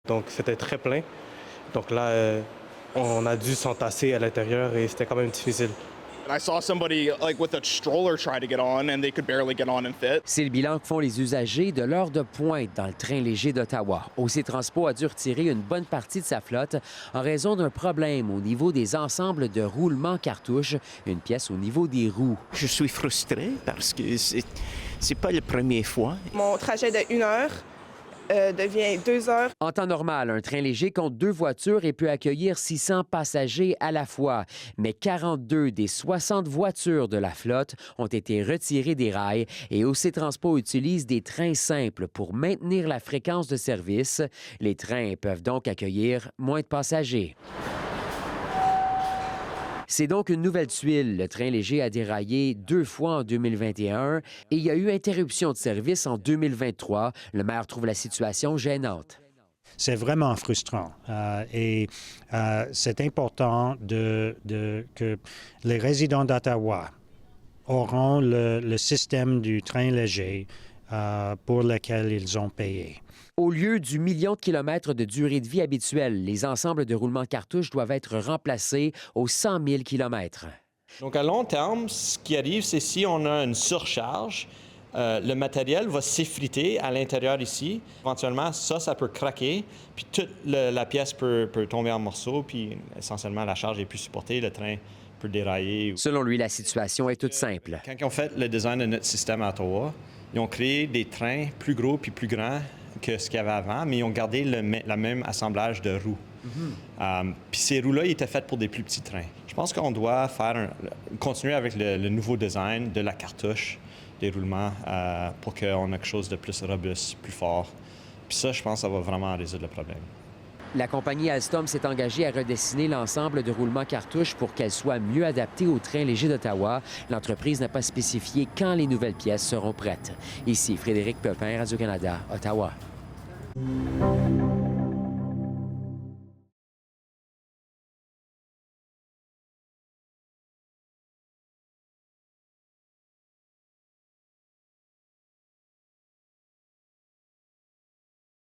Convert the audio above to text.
Donc c'était très plein. Donc là, on a dû s'entasser à l'intérieur et c'était quand même difficile. I saw somebody like with a stroller try to get on and they could barely get on and fit. C'est le bilan que font les usagers de l'heure de pointe dans le train léger d'Ottawa. OC Transpo a dû retirer une bonne partie de sa flotte en raison d'un problème au niveau des ensembles de roulement cartouches, une pièce au niveau des roues. Je suis frustré parce que c'est pas la première fois. Mon trajet de 1 heure devient 2 heures. En temps normal, un train léger compte 2 voitures et peut accueillir 600 passagers à la fois. Mais 42 des 60 voitures de la flotte ont été retirées des rails et OC Transpo utilise des trains simples pour maintenir la fréquence de service. Les trains peuvent donc accueillir moins de passagers. C'est donc une nouvelle tuile. Le train léger a déraillé 2 fois en 2021 et il y a eu interruption de service en 2023. Le maire trouve la situation gênante. C'est vraiment frustrant et c'est important que les résidents d'Ottawa auront le système du train léger pour lequel ils ont payé. Au lieu du million de kilomètres de durée de vie habituelle, les ensembles de roulement cartouches doivent être remplacés aux 100 000 kilomètres. Donc, à long terme, ce qui arrive, c'est si on a une surcharge, le matériel va s'effriter à l'intérieur ici. Éventuellement, ça peut craquer, puis toute la pièce peut tomber en morceaux, puis essentiellement, la charge est plus supportée, le train peut dérailler. Selon lui, la situation est toute simple. Quand ils ont fait le design de notre système à Ottawa, ils ont créé des trains plus gros puis plus grands que ce qu'il y avait avant, mais ils ont gardé le même assemblage de roues. Puis ces roues-là, ils étaient faits pour des plus petits trains. Je pense qu'on doit continuer avec le nouveau design de la cartouche, des roulements, pour qu'on ait quelque chose de plus robuste, plus fort. Puis ça, je pense que ça va vraiment résoudre le problème. La compagnie Alstom s'est engagée à redessiner l'ensemble de roulements cartouches pour qu'elle soit mieux adaptée au train léger d'Ottawa. L'entreprise n'a pas spécifié quand les nouvelles pièces seront prêtes. Ici Frédéric Pepin, Radio-Canada, Ottawa.